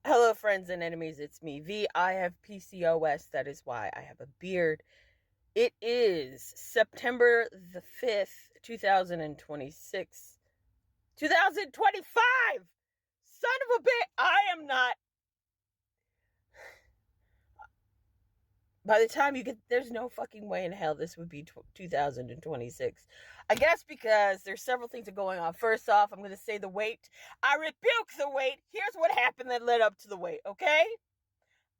Hello, friends and enemies. It's me, V. I have PCOS. That is why I have a beard. It is September the 5th, 2026. 2025! Son of a bitch! I am not. By the time you get, there's no fucking way in hell this would be 2026. I guess because there's several things that are going on. First off, I'm going to say the wait. I rebuke the wait. Here's what happened that led up to the wait, okay?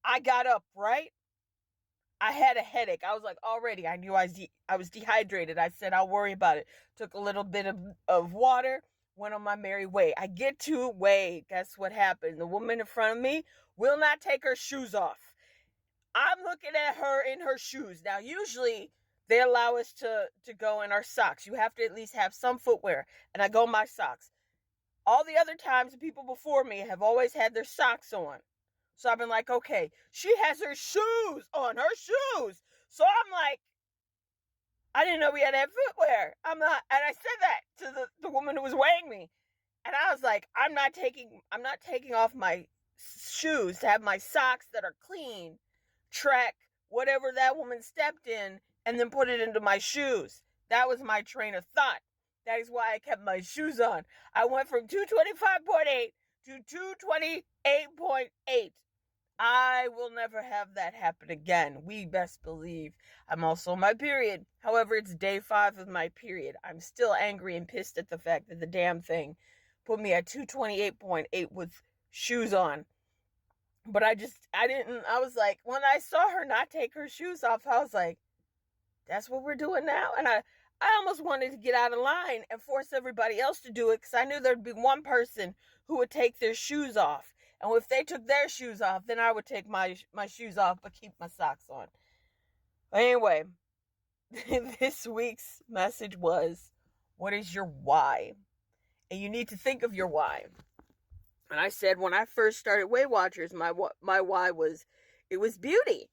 I got up, right? I had a headache. I was like, already, I knew I was dehydrated. I said, I'll worry about it. Took a little bit of water, went on my merry way. I get to weigh. Guess what happened? The woman in front of me will not take her shoes off. I'm looking at her in her shoes. Now, usually they allow us to go in our socks. You have to at least have some footwear. And I go in my socks. All the other times, the people before me have always had their socks on. So I've been like, okay, she has her shoes on, her shoes. So I'm like, I didn't know we had to have footwear. I'm not, and I said that to the woman who was weighing me. And I was like, I'm not taking off my shoes to have my socks that are clean track whatever that woman stepped in and then put it into my shoes. That was my train of thought. That is why I kept my shoes on. I went from 225.8 to 228.8. I will never have that happen again. We best believe. I'm also on my period. However, it's day 5 of my period. I'm still angry and pissed at the fact that the damn thing put me at 228.8 with shoes on. But I was like, when I saw her not take her shoes off, I was like, that's what we're doing now? And I almost wanted to get out of line and force everybody else to do it because I knew there'd be one person who would take their shoes off. And if they took their shoes off, then I would take my shoes off but keep my socks on. Anyway, this week's message was, what is your why? And you need to think of your why. And I said when I first started Weight Watchers, my why was, it was beauty.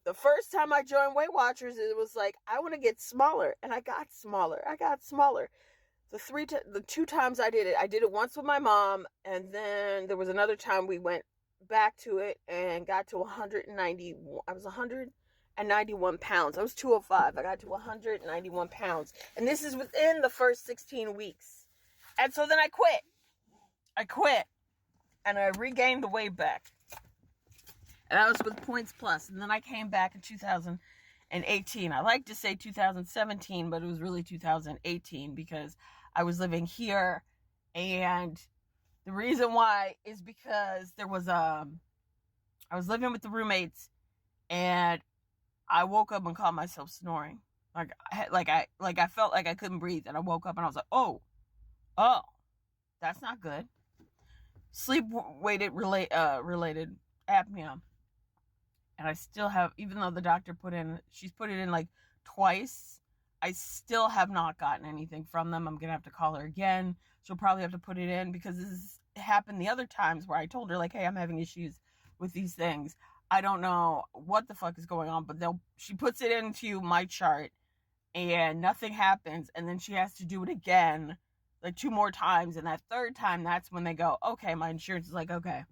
The first time I joined Weight Watchers, it was like, I want to get smaller. And I got smaller. The 2 times I did it once with my mom. And then there was another time we went back to it and got to 190. I was 191 pounds. I was 205. I got to 191 pounds. And this is within the first 16 weeks. And so then I quit. And I regained the weight back. And that was with Points Plus. And then I came back in 2018. I like to say 2017, but it was really 2018 because I was living here. And the reason why is because there was I was living with the roommates and I woke up and caught myself snoring. I felt like I couldn't breathe. And I woke up and I was like, oh, that's not good. Sleep-related apnea. And I still have, even though the doctor she's put it in like twice, I still have not gotten anything from them. I'm going to have to call her again. She'll probably have to put it in because this happened the other times where I told her like, hey, I'm having issues with these things. I don't know what the fuck is going on, but she puts it into my chart and nothing happens. And then she has to do it again, like 2 more times. And that 3rd time, that's when they go, okay, my insurance is like, okay.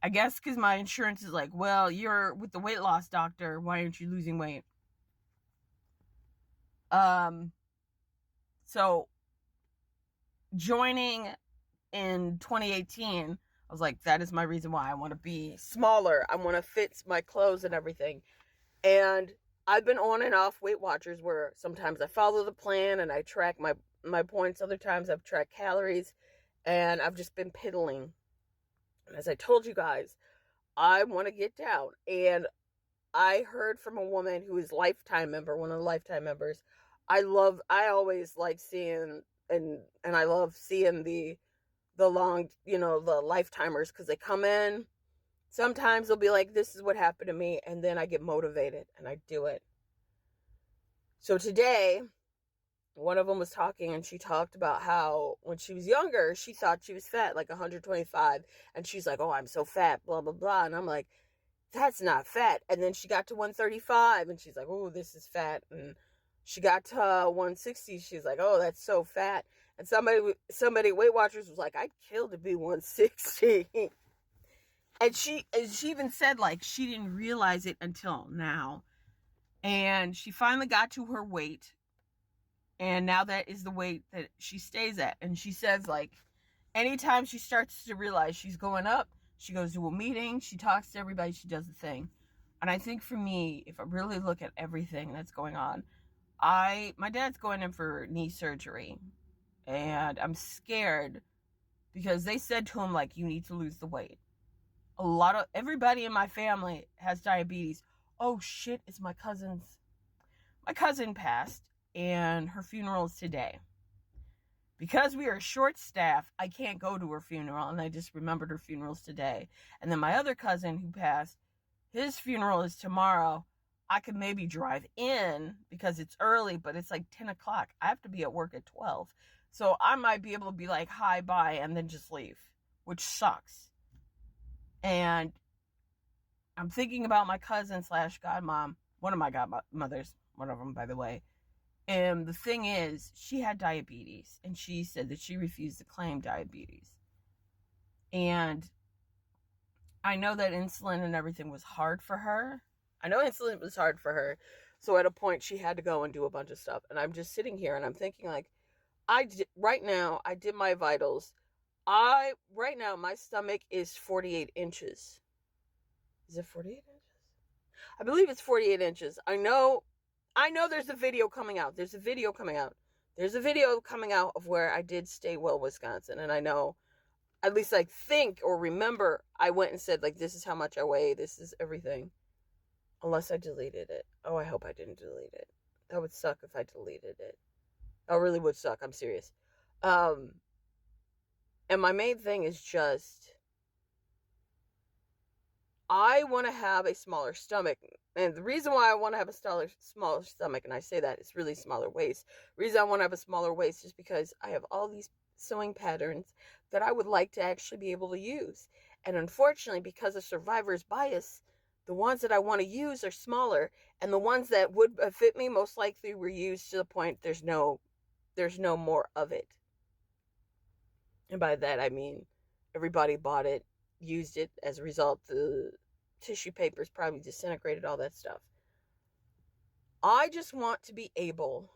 I guess because my insurance is like, well, you're with the weight loss doctor. Why aren't you losing weight? So joining in 2018, I was like, that is my reason why I want to be smaller. I want to fit my clothes and everything. And I've been on and off Weight Watchers where sometimes I follow the plan and I track my points. Other times I've tracked calories and I've just been piddling. And as I told you guys, I want to get down. And I heard from a woman who is lifetime member, one of the lifetime members. I always like seeing, and I love seeing the long, the lifetimers because they come in. Sometimes they'll be like, this is what happened to me. And then I get motivated and I do it. So today, one of them was talking and she talked about how when she was younger, she thought she was fat, like 125. And she's like, oh, I'm so fat, blah, blah, blah. And I'm like, that's not fat. And then she got to 135 and she's like, oh, this is fat. And she got to 160. She's like, oh, that's so fat. And somebody Weight Watchers was like, I'd kill to be 160. And she even said, like, she didn't realize it until now. And she finally got to her weight. And now that is the weight that she stays at. And she says, like, anytime she starts to realize she's going up, she goes to a meeting, she talks to everybody, she does the thing. And I think for me, if I really look at everything that's going on, my dad's going in for knee surgery. And I'm scared because they said to him, like, you need to lose the weight. Everybody in my family has diabetes. Oh shit, it's my cousin's. My cousin passed, and her funeral is today. Because we are short staffed, I can't go to her funeral, and I just remembered her funeral's today. And then my other cousin who passed, his funeral is tomorrow. I could maybe drive in because it's early, but it's like 10 o'clock. I have to be at work at 12. So I might be able to be like, hi, bye, and then just leave, which sucks. And I'm thinking about my cousin slash godmom, one of my godmothers, one of them, by the way. And the thing is, she had diabetes, and she said that she refused to claim diabetes. And I know that insulin and everything was hard for her. I know insulin was hard for her. So at a point, she had to go and do a bunch of stuff. And I'm just sitting here, and I'm thinking, like, right now, I did my vitals. Right now, my stomach is 48 inches. Is it 48 inches? I believe it's 48 inches. I know there's a video coming out. There's a video coming out of where I did stay well, Wisconsin. And I know, at least I think or remember, I went and said, like, this is how much I weigh. This is everything. Unless I deleted it. Oh, I hope I didn't delete it. That would suck if I deleted it. That really would suck. I'm serious. And my main thing is just, I want to have a smaller stomach. And the reason why I want to have a smaller stomach, and I say that it's really smaller waist. The reason I want to have a smaller waist is because I have all these sewing patterns that I would like to actually be able to use. And unfortunately, because of survivor's bias, the ones that I want to use are smaller, and the ones that would fit me most likely were used to the point there's no more of it. And by that I mean everybody bought it, used it. As a result, the tissue papers probably disintegrated, all that stuff. I just want to be able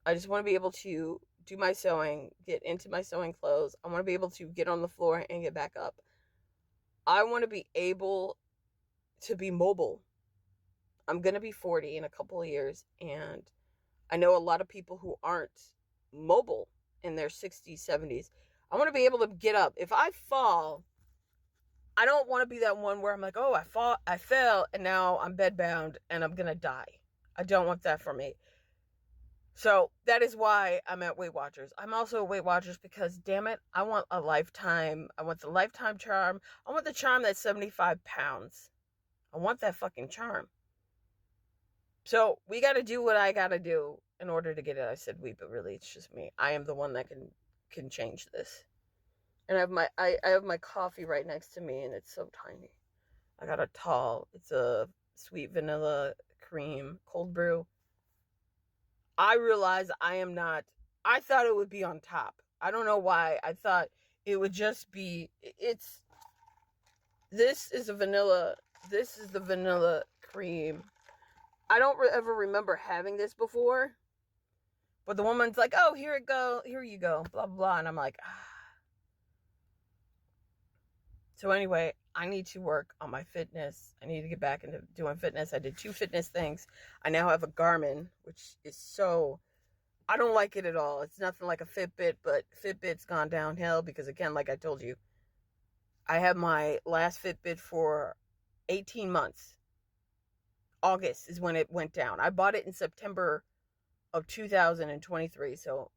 to do my sewing, get into my sewing clothes. I want to be able to get on the floor and get back up. I want to be able to be mobile. I'm going to be 40 in a couple of years, and I know a lot of people who aren't mobile in their 60s, 70s. I want to be able to get up. If I fall, I don't want to be that one where I'm like, oh, I fell, and now I'm bedbound, and I'm going to die. I don't want that for me. So that is why I'm at Weight Watchers. I'm also at Weight Watchers because, damn it, I want a lifetime. I want the lifetime charm. I want the charm that's 75 pounds. I want that fucking charm. So we got to do what I got to do in order to get it. I said we, but really it's just me. I am the one that can change this. And I have my coffee right next to me, and it's so tiny. I got it's a sweet vanilla cream cold brew. I realize I thought it would be on top. I don't know why. I thought it would just be, this is the vanilla cream. I don't ever remember having this before, but the woman's like, oh, here you go, blah, blah, and I'm like, ah. So anyway, I need to work on my fitness. I need to get back into doing fitness. I did 2 fitness things. I now have a Garmin, which is I don't like it at all. It's nothing like a Fitbit, but Fitbit's gone downhill because, again, like I told you, I had my last Fitbit for 18 months. August is when it went down. I bought it in September of 2023. So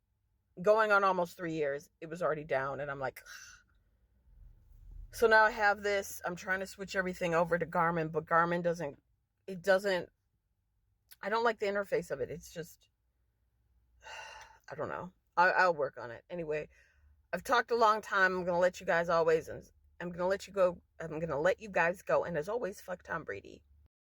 going on almost 3 years, it was already down, and I'm like, ugh. So now I have this. I'm trying to switch everything over to Garmin, but Garmin doesn't, I don't like the interface of it. It's just, I don't know. I'll work on it. Anyway, I've talked a long time. I'm going to let you guys I'm going to let you guys go. And as always, fuck Tom Brady.